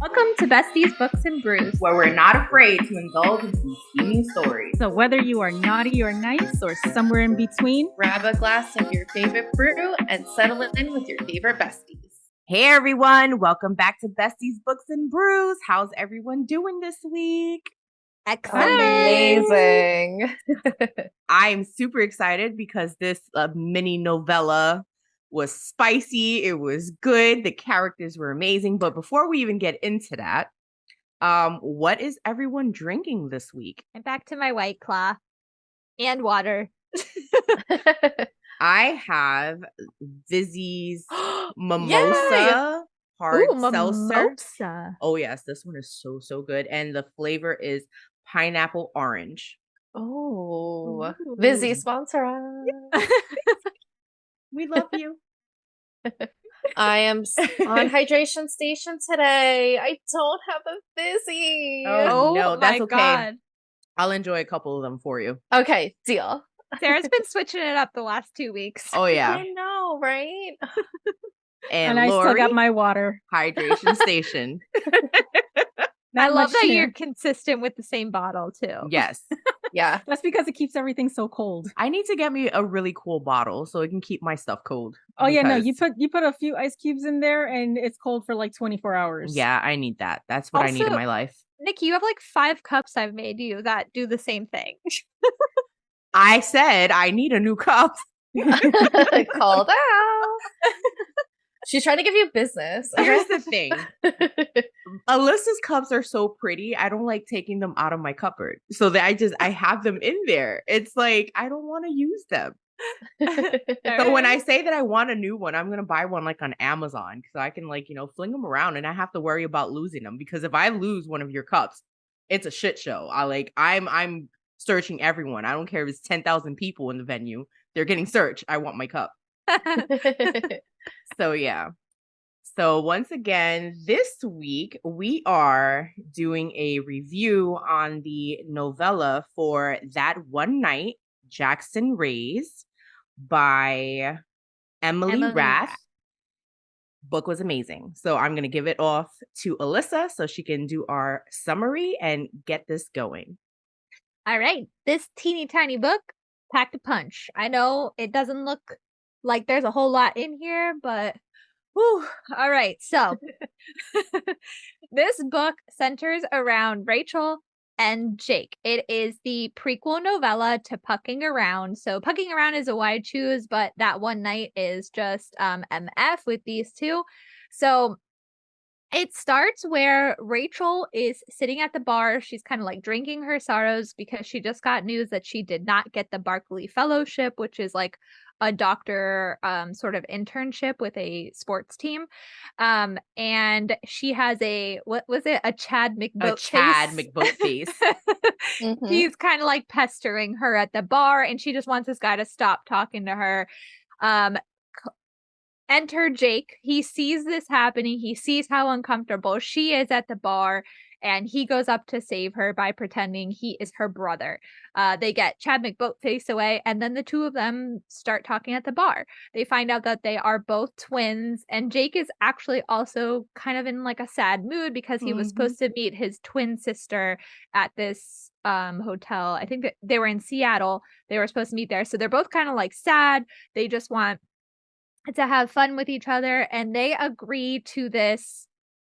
Welcome to Besties, Books, and Brews, where we're not afraid to indulge in some steamy stories. So whether you are naughty or nice or somewhere in between, grab a glass of your favorite brew and settle in with your favorite besties. Hey everyone, welcome back to Besties, Books, and Brews. How's everyone doing this week? Excellent. Amazing. I'm super excited because this mini novella was spicy. It was good. The characters were amazing. But before we even get into that, what is everyone drinking this week? I'm back to my White Claw and water. I have Vizzy's mimosa hard seltzer. Oh yes, this one is so good, and the flavor is pineapple orange. Oh, Vizzy sponsor us. We love you. I am on hydration station today. I don't have a Vizzy. Oh no, that's okay. God. I'll enjoy a couple of them for you. Okay, deal. Sarah's been switching it up the last 2 weeks. Oh yeah, I know, right? and I Lori, still got my water. hydration station. I love that you're consistent with the same bottle too. Yes. Yeah. That's because it keeps everything so cold. I need to get me a really cool bottle so it can keep my stuff cold. Oh yeah, no, you put a few ice cubes in there and it's cold for like 24 hours. Yeah, I need that. That's what I need in my life. Nikki, you have like 5 cups I've made you that do the same thing. I said I need a new cup. Called out. She's trying to give you business. Here's the thing. Alyssa's cups are so pretty. I don't like taking them out of my cupboard. So that I have them in there. It's like, I don't want to use them. So when I say that I want a new one, I'm going to buy one like on Amazon so I can fling them around and I have to worry about losing them, because if I lose one of your cups, it's a shit show. I'm searching everyone. I don't care if it's 10,000 people in the venue. They're getting searched. I want my cup. So yeah. So once again, this week we are doing a review on the novella For That One Night, Jackson Rays by Emily Rath. Book was amazing. So I'm going to give it off to Alyssa so she can do our summary and get this going. All right. This teeny tiny book packed a punch. I know it doesn't look like there's a whole lot in here, but whew. All right. So this book centers around Rachel and Jake. It is the prequel novella to Pucking Around. So Pucking Around is a wide choose, but That One Night is just MF with these two. So it starts where Rachel is sitting at the bar. She's kind of like drinking her sorrows because she just got news that she did not get the Barkley Fellowship, which is like a doctor sort of internship with a sports team. And she has a Chad McBoat face. Mm-hmm. He's kind of like pestering her at the bar and she just wants this guy to stop talking to her. Enter Jake. He sees this happening. He sees how uncomfortable she is at the bar, and he goes up to save her by pretending he is her brother. They get Chad McBoatface away, and then the two of them start talking at the bar. They find out that they are both twins, and Jake is actually also kind of in like a sad mood because he was supposed to meet his twin sister at this hotel. I think that they were in Seattle. They were supposed to meet there. So they're both kind of like sad. They just want to have fun with each other, and they agree to this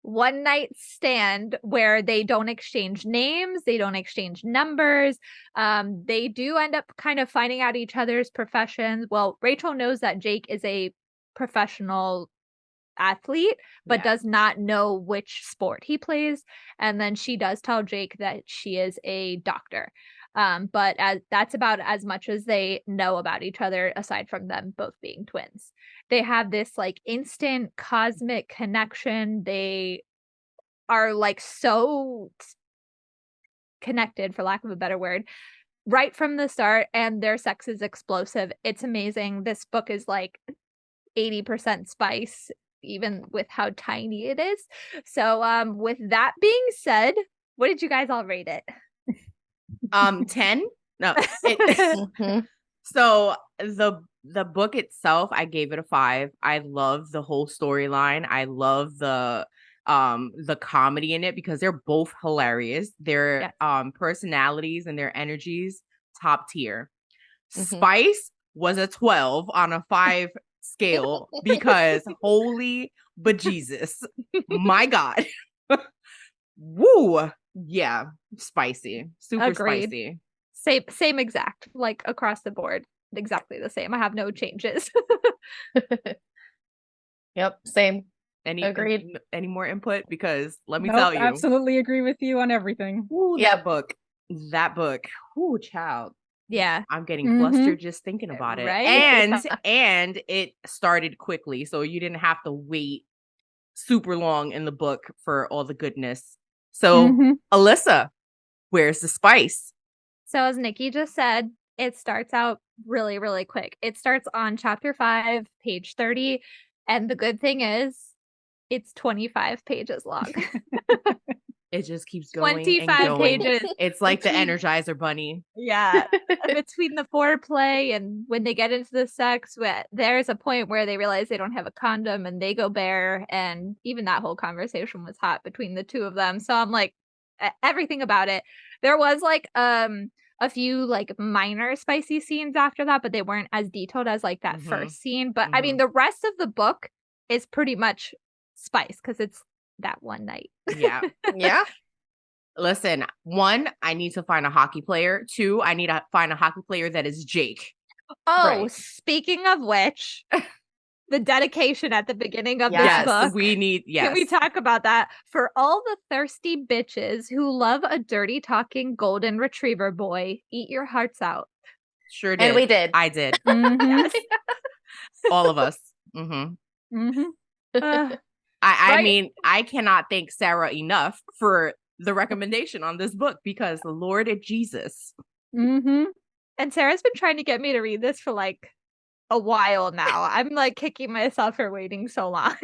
one night stand where they don't exchange names, they don't exchange numbers. They do end up kind of finding out each other's professions. Well, Rachel knows that Jake is a professional athlete but does not know which sport he plays, and then she does tell Jake that she is a doctor. But that's about as much as they know about each other, aside from them both being twins. They have this like instant cosmic connection. They are like so connected, for lack of a better word, right from the start, and their sex is explosive. It's amazing. This book is like 80% spice, even with how tiny it is. So with that being said, what did you guys all rate it? 10. No. So the book itself, I gave it a 5. I love the whole storyline. I love the the comedy in it because they're both hilarious. Their Yes. personalities and their energies top tier. Mhm. Spice was a 12 on a 5 scale because holy bejesus. My God. Woo. Yeah. Spicy. Super Agreed. spicy. Same exact, like across the board. Exactly the same. I have no changes. Yep, same. Any Agreed. any more input? Because let me Nope, tell you. absolutely agree with you on everything. Ooh, Yep. that book. Ooh, child. Yeah. I'm getting Mhm. flustered just thinking about it. Right? And it started quickly, so you didn't have to wait super long in the book for all the goodness. So, Mhm. Alyssa, where's the spice? So as Nikki just said, it starts out really, really quick. It starts on chapter 5, page 30. And the good thing is it's 25 pages long. It just keeps going and 25 going. pages. It's like the Between- Energizer Bunny. Yeah. Between the foreplay and when they get into the sex, there's a point where they realize they don't have a condom and they go bare. And even that whole conversation was hot between the two of them. So I'm like, everything about it. There was like a few like minor spicy scenes after that, but they weren't as detailed as like that Mhm. first scene. But I mean, the rest of the book is pretty much spice because it's that one night. Yeah. Yeah. Listen, 1, I need to find a hockey player. 2, I need to find a hockey player that is Jake. Oh, Right. speaking of which, the dedication at the beginning of Yes. this book. We need, yes. Can we talk about that? For all the thirsty bitches who love a dirty talking golden retriever boy, eat your hearts out. Sure did. And we did. I did. Mhm. Yes. All of us. Mm-hmm. Mhm. Uh, I Right. mean, I cannot thank Sarah enough for the recommendation on this book because the Lord Jesus. Mhm. and Sarah's been trying to get me to read this for like a while now. I'm like kicking myself for waiting so long.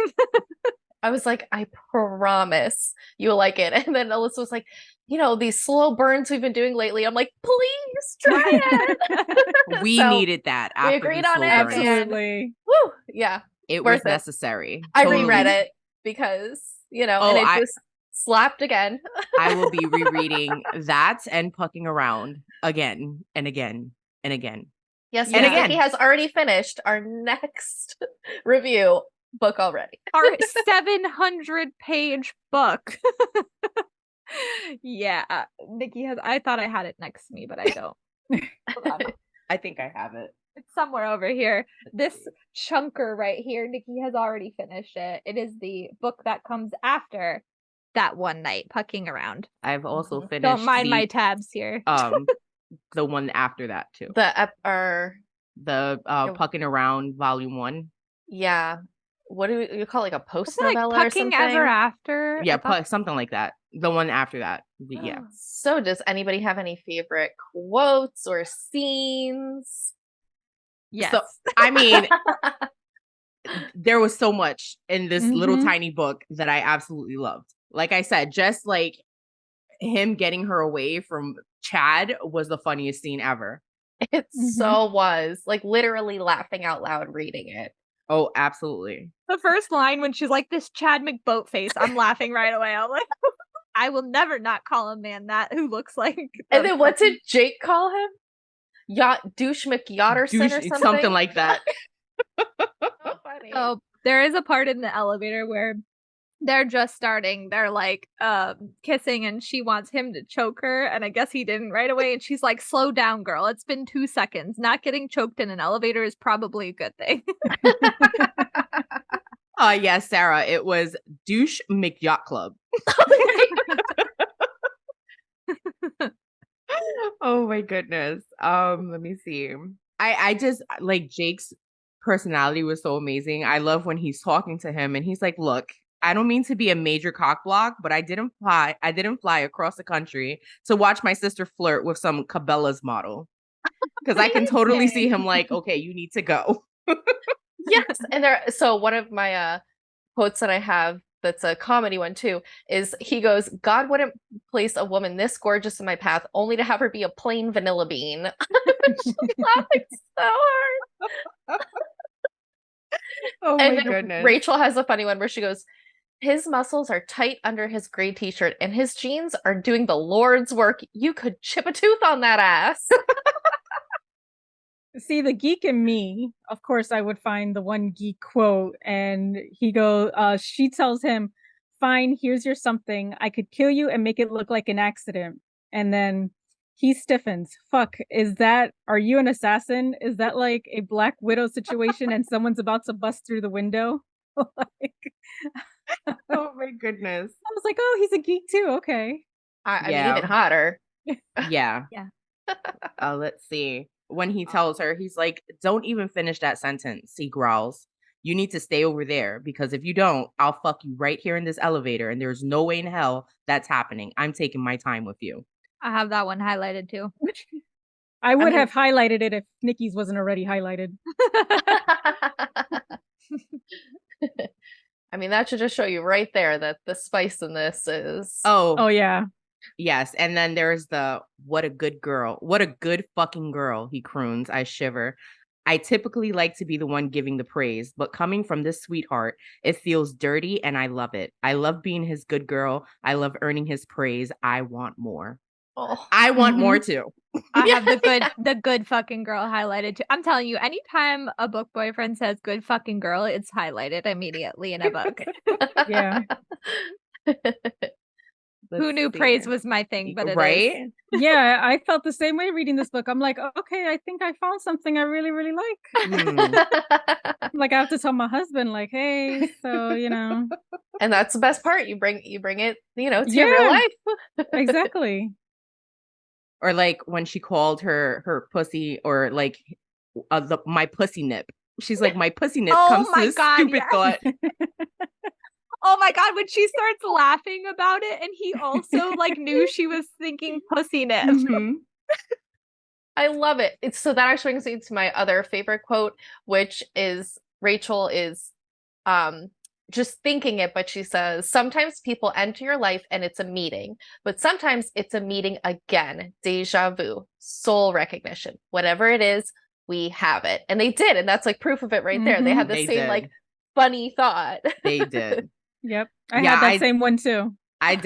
I was like, I promise you'll like it. And then Alyssa was like, these slow burns we've been doing lately. I'm like, please try it. We So, needed that we after agreed the on slow it. burns. Absolutely. Woo! Yeah. It worth was it. necessary. I Totally. reread it because, Oh, and it just slapped again. I will be rereading that and pucking around again and again and again. Yes, And and again. Nikki has already finished our next review book already. Our 700-page book. Yeah, Nikki has. I thought I had it next to me, but I don't. Hold on. I think I have it. It's somewhere over here. This chunker right here, Nikki has already finished it. It is the book that comes after that one night, pucking around. I've also Mhm. finished. Don't mind my tabs here. The one after that too. The Pucking Around Volume 1. yeah. What do you call it, like a post Wasn't it novella like or pucking something? ever after? Yeah, I thought- something like that. The one after that. Yeah. So does anybody have any favorite quotes or scenes? Yes. So, I mean, there was so much in this little Mhm. tiny book that I absolutely loved. Like I said, just like him getting her away from Chad was the funniest scene ever. It so was. Like literally laughing out loud reading it. Oh, absolutely. The first line when she's like, this Chad McBoatface, I'm laughing right away. I'm like, I will never not call a man that who looks like. And then what did Jake call him? Douche McYotterson or something? Something like that. So funny. Oh, there is a part in the elevator where they're just starting. They're like kissing and she wants him to choke her. And I guess he didn't right away. And she's like, slow down, girl. It's been 2 seconds. Not getting choked in an elevator is probably a good thing. Yes, Sarah. It was Douche McYacht Club. Oh my goodness. Let me see. I just like Jake's personality was so amazing. I love when he's talking to him and he's like, look, I don't mean to be a major cock block, but I didn't fly across the country to watch my sister flirt with some Cabela's model. Because I can totally see him like, okay, you need to go. Yes. And so one of my quotes that I have that's a comedy one too is he goes, God wouldn't place a woman this gorgeous in my path only to have her be a plain vanilla bean. She's laughing so hard. Oh And my then goodness. Rachel has a funny one where she goes, His muscles are tight under his gray t-shirt, and his jeans are doing the Lord's work. You could chip a tooth on that ass. See, the geek in me, of course, I would find the one geek quote, and she tells him, "Fine, here's your something. I could kill you and make it look like an accident." And then he stiffens. Fuck, are you an assassin? Is that like a Black Widow situation and someone's about to bust through the window? Like, Oh my goodness. I was like, oh, he's a geek too. Okay. I mean, even hotter. Yeah. Yeah. Let's see. When he tells her, he's like, "Don't even finish that sentence," he growls. "You need to stay over there, because if you don't, I'll fuck you right here in this elevator, and there's no way in hell that's happening. I'm taking my time with you." I have that one highlighted too. I would have highlighted it if Nikki's wasn't already highlighted. I mean, that should just show you right there that the spice in this is... Oh yeah. Yes. And then there's the "what a good girl. What a good fucking girl," he croons. I shiver. I typically like to be the one giving the praise, but coming from this sweetheart, it feels dirty and I love it. I love being his good girl. I love earning his praise. I want more. Oh. I want more too. I have the good fucking girl highlighted too. I'm telling you, anytime a book boyfriend says "good fucking girl," it's highlighted immediately in a book. Yeah. Who knew praise was my thing, but it right? is. Yeah, I felt the same way reading this book. I'm like, okay, I think I found something I really, really like. Like, I have to tell my husband, like, hey, so, And that's the best part. You bring it, to your real life. Exactly. Or like when she called her pussy, or like my pussy nip. She's like, "My pussy nip comes to this stupid thought." Oh my god, when she starts laughing about it, and he also like knew she was thinking pussy nip. Mm-hmm. I love it. So that actually brings me to my other favorite quote, which is Rachel is just thinking it, but she says, "Sometimes people enter your life and it's a meeting, but sometimes it's a meeting again. Deja vu, soul recognition, whatever it is, we have it." And they did, and that's like proof of it right there. They had the same like funny thought. They did. Yep. I had that same one too. I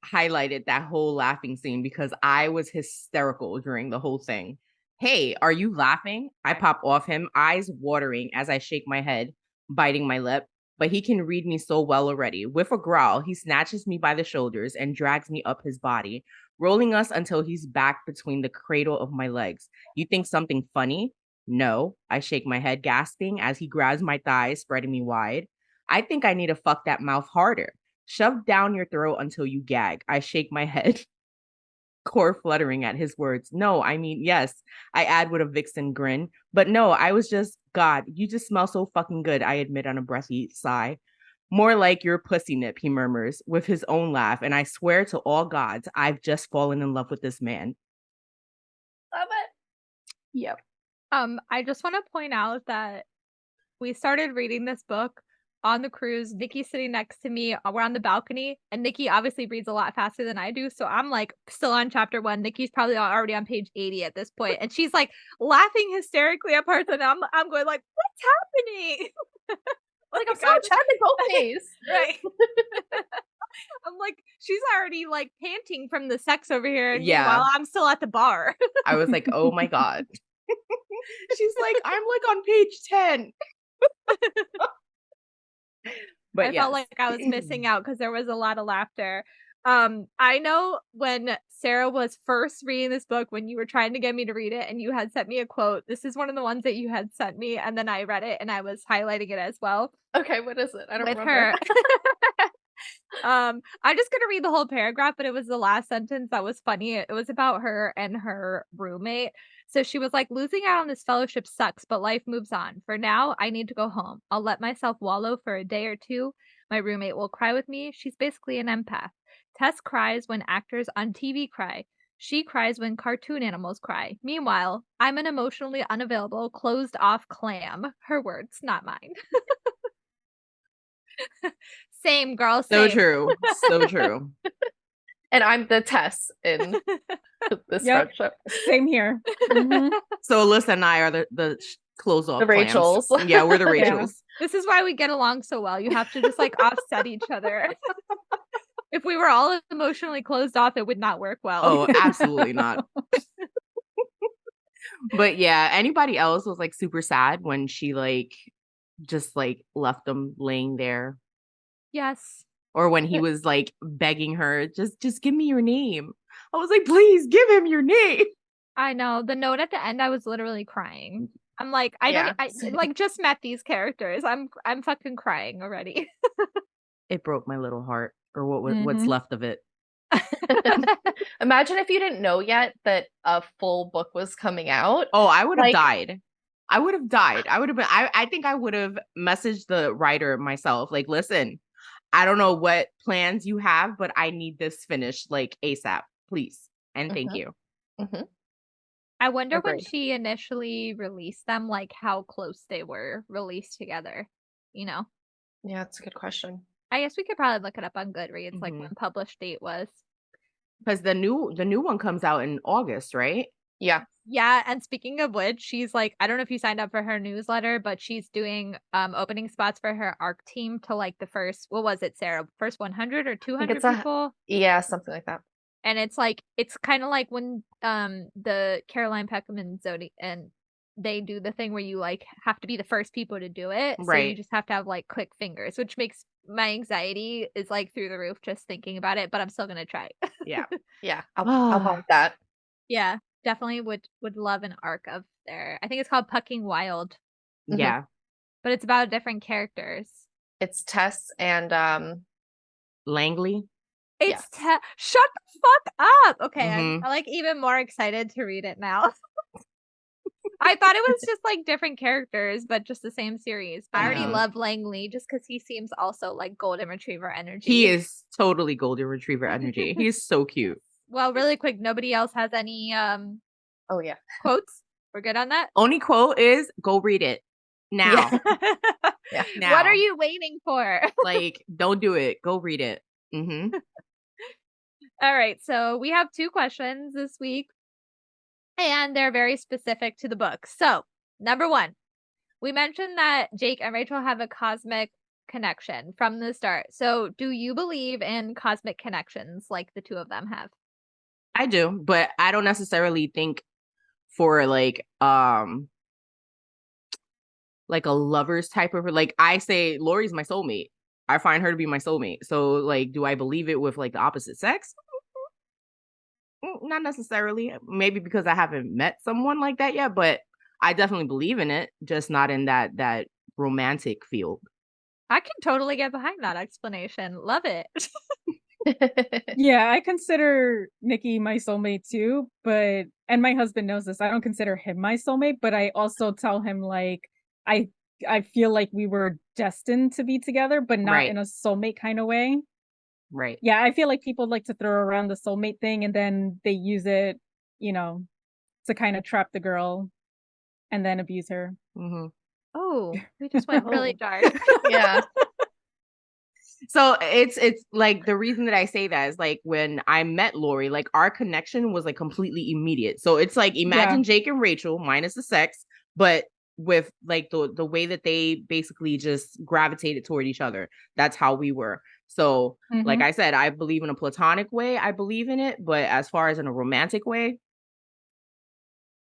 highlighted that whole laughing scene because I was hysterical during the whole thing. "Hey, are you laughing?" I pop off him, eyes watering as I shake my head, biting my lip. But he can read me so well already. With a growl, he snatches me by the shoulders and drags me up his body, rolling us until he's back between the cradle of my legs. "You think something funny?" "No." I shake my head, gasping as he grabs my thighs, spreading me wide. "I think I need to fuck that mouth harder. Shove down your throat until you gag." I shake my head, core fluttering at his words. "No, I mean, yes." I add with a vixen grin. "But no, I was just, God, you just smell so fucking good," I admit on a breathy sigh. "More like your pussy nip," he murmurs with his own laugh. And I swear to all gods, I've just fallen in love with this man. Love it. Yep. I just want to point out that we started reading this book on the cruise. Nikki's sitting next to me. We're on the balcony, and Nikki obviously reads a lot faster than I do. So I'm like still on chapter 1. Nikki's probably already on page 80 at this point, and she's like laughing hysterically at parts, and I'm going like, what's happening? Like, I'm so technical face. Right. I'm like, she's already like panting from the sex over here, and while I'm still at the bar. I was like, oh my god. She's like, I'm like on page 10. But I felt like I was missing out because there was a lot of laughter. I know when Sarah was first reading this book, when you were trying to get me to read it and you had sent me a quote, this is one of the ones that you had sent me, and then I read it and I was highlighting it as well. Okay, what is it? I don't remember. Her. I'm just gonna read the whole paragraph, but it was the last sentence that was funny. It was about her and her roommate. So she was like, "Losing out on this fellowship sucks, but life moves on. For now, I need to go home. I'll let myself wallow for a day or two. My roommate will cry with me. She's basically an empath. Tess cries when actors on TV cry. She cries when cartoon animals cry. Meanwhile, I'm an emotionally unavailable, closed off clam." Her words, not mine. Same, girl. Same. So true. So true. And I'm the Tess in this friendship. Same here. So Alyssa and I are the close off The clams. Rachels. Yeah, we're the Yeah. Rachels. This is why we get along so well. You have to just like offset each other. If we were all emotionally closed off, it would not work well. Oh, absolutely not. But yeah, anybody else was like super sad when she like just like left them laying there, Yes. or when he was like begging her, just give me your name. I was like, please give him your name. I know. The note at the end, I was literally crying. I'm like, I Yeah. like just met these characters. I'm fucking crying already. It broke my little heart, or what's left of it. Imagine if you didn't know yet that a full book was coming out. Oh, I would have Like- died. I would have died. I would have been. I think I would have messaged the writer myself. Like, listen, I don't know what plans you have, but I need this finished like ASAP, please, and thank you. I wonder when Agreed. she initially released them, like how close they were released together. You know, Yeah, that's a good question. I guess we could probably look it up on Goodreads, like Mhm. when published date was. Because the new one comes out in August, right? Yeah. Yeah, and speaking of which, she's like, I don't know if you signed up for her newsletter, but she's doing opening spots for her ARC team to like the first, what was it, Sarah? First 100 or 200 people? Yeah, something like that. And it's like it's kind of like when the Caroline Peckham and Zodi and they do the thing where you like have to be the first people to do it. So you Right. just have to have like quick fingers, which makes my anxiety is like through the roof just thinking about it, but I'm still gonna try. Yeah. Yeah, I'll want that. Yeah, definitely would love an arc of their. I think it's called Pucking Wild, Yeah. but it's about different characters. It's Tess and Langley. It's Yes. shut the fuck up. Okay, Mhm. I'm like even more excited to read it now. I thought it was just like different characters, but just the same series. I already Yeah. love Langley just because he seems also like golden retriever energy. He is totally golden retriever energy. He's so cute. Well, really quick, nobody else has any oh yeah. quotes? We're good on that? Only quote is go read it now. Yeah. Now. What are you waiting for? Like, don't do it. Go read it. Mm-hmm. All right, so we have 2 questions this week, and they're very specific to the book. So, number 1, we mentioned that Jake and Rachel have a cosmic connection from the start. So, do you believe in cosmic connections like the 2 of them have? I do, but I don't necessarily think for like a lover's type of like I say Lori's my soulmate. I find her to be my soulmate. So like, do I believe it with like the opposite sex? Not necessarily. Maybe because I haven't met someone like that yet, but I definitely believe in it, just not in that romantic field. I can totally get behind that explanation. Love it. Yeah, I consider Nikki my soulmate too, but and my husband knows this. I don't consider him my soulmate, but I also tell him like I feel like we were destined to be together, but not Right. in a soulmate kind of way. Right. Yeah, I feel like people like to throw around the soulmate thing and then they use it, to kind of trap the girl and then abuse her. Mm-hmm. Oh, we just went really dark. Yeah. So it's like the reason that I say that is like when I met Lori, like our connection was like completely immediate. So it's like imagine Jake and Rachel minus the sex, but with like the way that they basically just gravitated toward each other. That's how we were. So like I said, I believe in a platonic way. I believe in it, but as far as in a romantic way,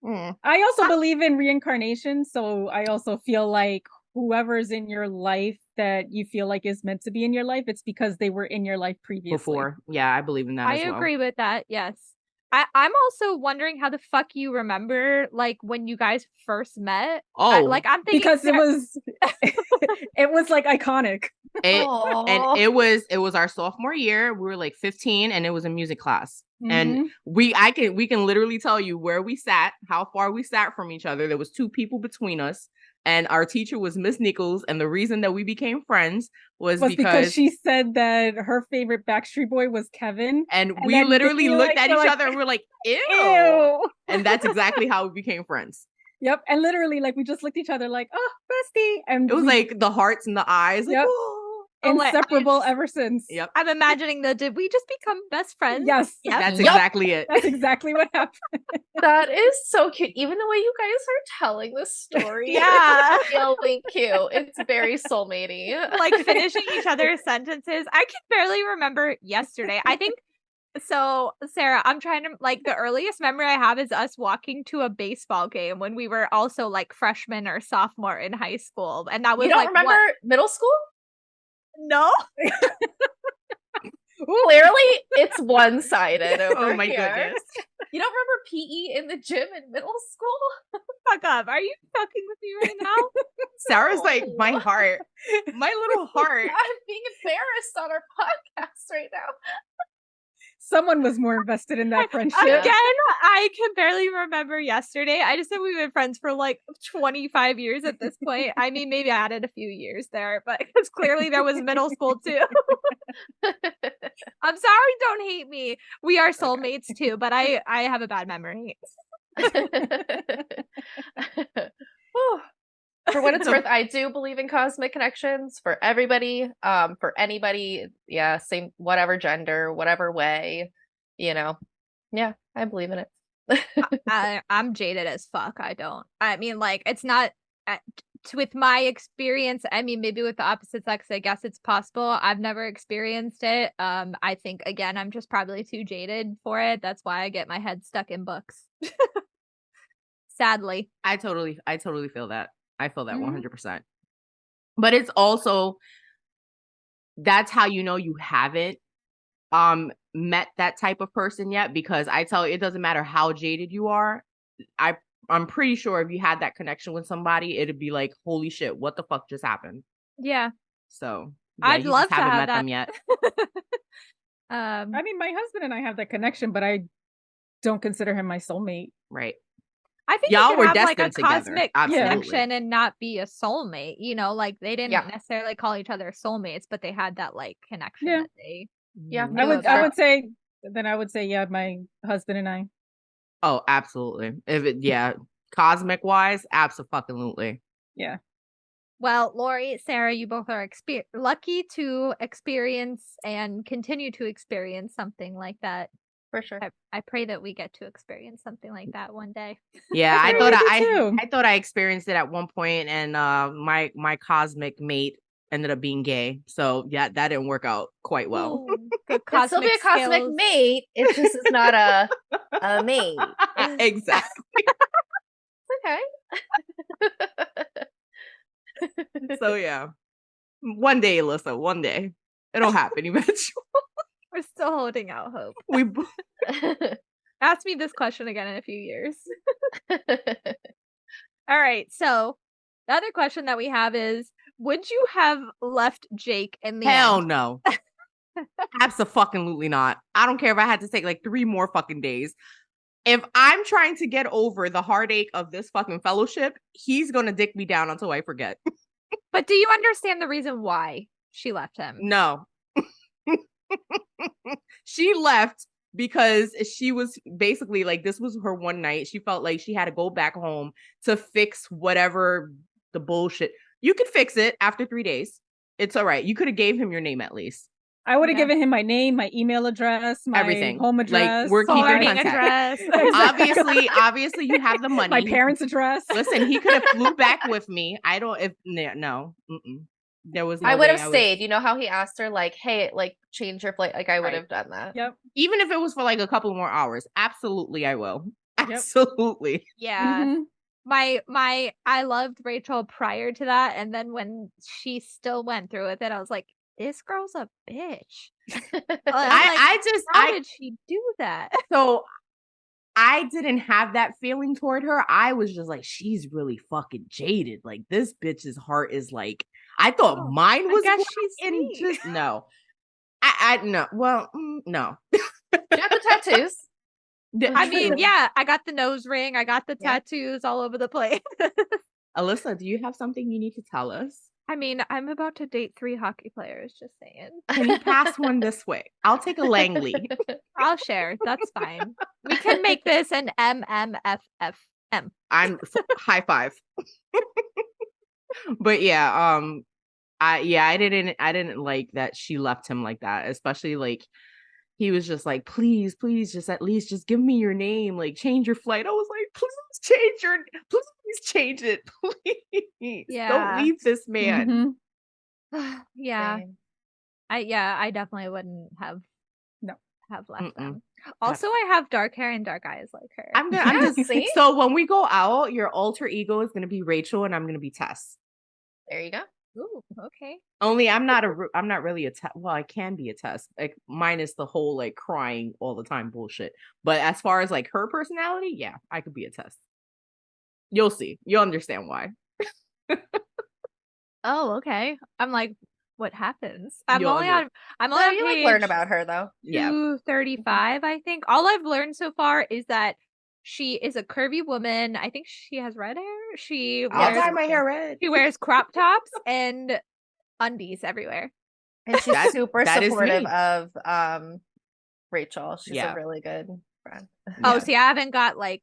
I also believe in reincarnation, so I also feel like whoever's in your life that you feel like is meant to be in your life, it's because they were in your life previously. before. Yeah, I believe in that I as well. agree with that. Yes. I'm also wondering how the fuck you remember like when you guys first met. Oh, I'm thinking Because it was it was like iconic. And it was our sophomore year. We were like 15 and it was a music class. And we can literally tell you where we sat, how far we sat from each other. There was 2 people between us. And our teacher was Miss Nichols. And the reason that we became friends was because she said that her favorite Backstreet Boy was Kevin. And we literally looked at each other and we're like, ew. And that's exactly how we became friends. Yep. And literally, like, we just looked at each other like, oh, bestie. And it was like the hearts and the eyes. Like, yep. oh. inseparable ever since. Yep. I'm imagining did we just become best friends? Yes. Yep. That's Yep. exactly it. That's exactly what happened. That is so cute. Even the way you guys are telling this story, Yeah. it's really cute. It's very soulmatey. Like finishing each other's sentences. I can barely remember yesterday. I think so, Sarah, I'm trying to like the earliest memory I have is us walking to a baseball game when we were also like freshmen or sophomore in high school. And that was You don't like remember middle school? No. Clearly, it's one-sided over Oh my here. goodness. You don't remember PE in the gym in middle school? Fuck up. Are you fucking with me right now? Sarah's like, my heart. My little heart. I'm being embarrassed on our podcast right now. Someone was more invested in that friendship. Again, I can barely remember yesterday. I just said we've been friends for like 25 years at this point. I mean, maybe I added a few years there, but because clearly there was middle school too. I'm sorry, don't hate me. We are soulmates too, but I have a bad memory. Whew. For what it's worth, I do believe in cosmic connections for everybody, for anybody, yeah, same, whatever gender, whatever way, yeah, I believe in it. I'm jaded as fuck. I mean, like, it's not with my experience. I mean, maybe with the opposite sex, I guess it's possible. I've never experienced it. I think again, I'm just probably too jaded for it. That's why I get my head stuck in books. Sadly. I totally feel that. I feel that Mhm. 100%. But it's also, that's how you know you haven't met that type of person yet, because I tell you, it doesn't matter how jaded you are. I'm pretty sure if you had that connection with somebody, it'd be like, holy shit, what the fuck just happened? Yeah. So yeah, I'd you love just to haven't have met that. them yet. I mean, my husband and I have that connection, but I don't consider him my soulmate. Right. I think Y'all you were can have like a destined together. cosmic Absolutely. connection and not be a soulmate. You know, like they didn't Yeah. necessarily call each other soulmates, but they had that like connection Yeah. that they Yeah, Mhm. knew I about. would say, yeah, my husband and I. Oh, absolutely. Cosmic wise, absolutely. Yeah. Well, Lori, Sarah, you both are lucky to experience and continue to experience something like that. for sure. I pray that we get to experience something like that one day. Yeah, I thought I experienced it at one point, and my cosmic mate ended up being gay. So yeah, that didn't work out quite well. Ooh, good It'd still be a cosmic skills. mate. It just is not a mate. Exactly. Okay. So yeah, one day, Alyssa, one day it'll happen eventually. We're still holding out hope. We Ask me this question again in a few years. All right. So the other question that we have is, would you have left Jake in the hell end? no. Absolutely not. I don't care if I had to take like 3 more fucking days. If I'm trying to get over the heartache of this fucking fellowship, he's gonna dick me down until I forget. But do you understand the reason why she left him? No. She left because she was basically like, this was her one night. She felt like she had to go back home to fix whatever the bullshit. You could fix it after 3 days. It's all right. You could have gave him your name at least. I would have Yeah. given him my name, my email address, my Everything. home address, Like, we're keeping Forwarding contact. address. Obviously you have the money. my parents' address. Listen, he could have flew back with me. No. There was no I would way have stayed. You know how he asked her, like, hey, like, change your flight? Like, I would Right. have done that. Yep. Even if it was for like a couple more hours. Absolutely, I will. Yep. Absolutely. Yeah. Mhm. I loved Rachel prior to that, and then when she still went through with it, I was like, this girl's a bitch. How did she do that? So I didn't have that feeling toward her. I was just like, she's really fucking jaded. Like, this bitch's heart is like, I thought mine was. I guess she's sweet. just no. I no. Well, no. You got the tattoos. I mean, yeah, I got the nose ring, I got the Yeah. tattoos all over the place. Alyssa, do you have something you need to tell us? I mean, I'm about to date 3 hockey players, just saying. Can you pass one this way? I'll take a Langley. I'll share. That's fine. We can make this an MMFFM. I'm high five. But yeah, I didn't like that she left him like that, especially like he was just like, please, just at least just give me your name, like change your flight. I was like, please change it, please. Yeah. Don't leave this man. Yeah. Same. I definitely wouldn't have left them. Also, Never. I have dark hair and dark eyes like her. I'm Yeah, just see? so when we go out, your alter ego is gonna be Rachel and I'm gonna be Tess. There you go. Ooh, okay. Only I'm not really a Tess. Well, I can be a Tess, like minus the whole like crying all the time bullshit. But as far as like her personality, yeah, I could be a Tess. You'll see. You'll understand why. Oh, okay. I'm like, what happens? I'm You'll only under- on No, page you like learn about her though. Yeah. 235, I think. All I've learned so far is that she is a curvy woman. I think she has red hair. She I'll wears dye my hair red. she wears crop tops and undies everywhere. And she's super that is supportive me. of Rachel. She's Yeah. a really good friend. Oh, Yeah. see, I haven't got like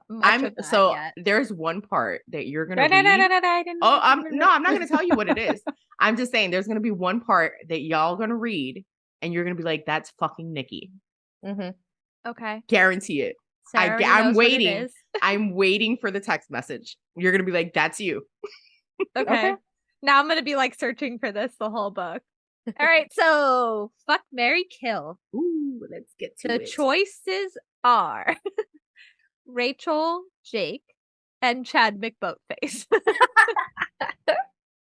much of that yet. There's one part that you're gonna No, read. I didn't. I'm not gonna tell you what it is. I'm just saying there's gonna be one part that y'all gonna read and you're gonna be like, that's fucking Nikki. Mm-hmm. Okay. Guarantee it. Sarah already I'm knows what it waiting. is. I'm waiting for the text message. You're gonna be like, that's you. Okay. Now I'm gonna be like searching for this the whole book. All right, so fuck, marry, kill. Ooh, let's get to The it. choices are Rachel, Jake, and Chad McBoatface.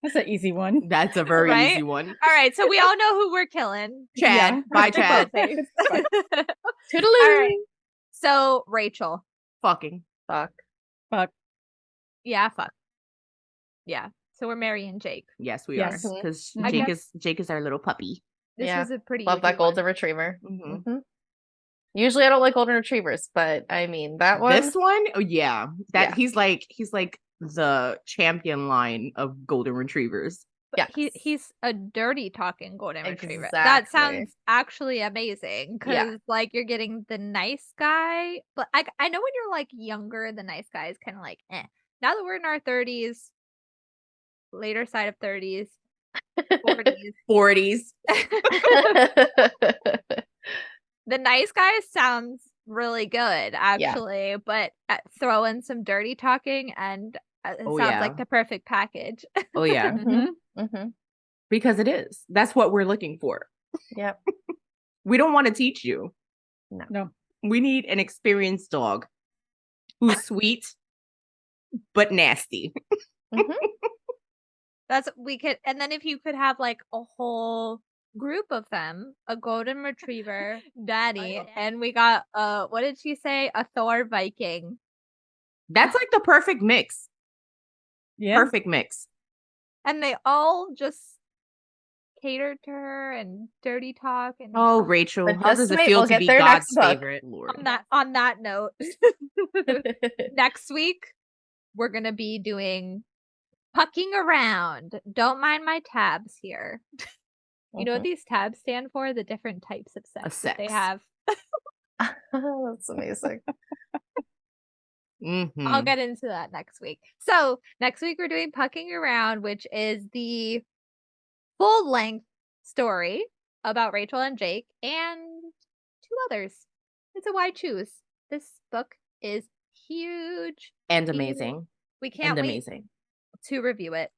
That's an easy one. That's a very Right? easy one. All right, so we all know who we're killing. Chad. Yeah. Bye, Chad. McBoatface. Toodaloo. All right. So Rachel. Fucking. Fuck. Fuck. Yeah, fuck. Yeah. So we're marrying Jake. Yes, we Yes. are. Because I Jake is our little puppy. This Yeah. was a pretty Love easy that one. golden retriever. Mhm. Mhm. Usually I don't like golden retrievers, but I mean that one. This one, oh yeah. That Yeah. he's like the champion line of golden retrievers. But Yes. he's a dirty talking golden retriever. That Exactly. sounds actually amazing because Yeah. like you're getting the nice guy, but I know when you're like younger, the nice guy is kind of like eh. Now that we're in our 30s, later side of 30s, 40s, 40s. the nice guy sounds really good actually, but throw in some dirty talking and it Oh, sounds yeah. like the perfect package. Oh yeah. Mhm. Mm-hmm. Because it is. That's what we're looking for. Yep. We don't want to teach you. No. We need an experienced dog who's sweet but nasty. Mm-hmm. That's we could, and then if you could have like a whole group of them, a golden retriever, Daddy, and we got what did she say? A Thor Viking. That's like the perfect mix. Yeah. Perfect mix. And they all just cater to her and dirty talk and Oh, Rachel, But how just does it wait, feel we'll to get be there God's next book. favorite Lord? on that note, next week we're gonna be doing pucking around. Don't mind my tabs here. You know what these tabs stand for? The different types of sex that they sex. have. That's amazing. Mhm. I'll get into that next week. So next week we're doing Pucking Around, which is the full length story about Rachel and Jake and two others. It's a wide choose. This book is huge. And amazing. We can't And wait amazing. to review it.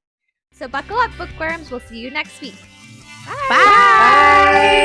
So buckle up, bookworms. We'll see you next week. Bye. Bye.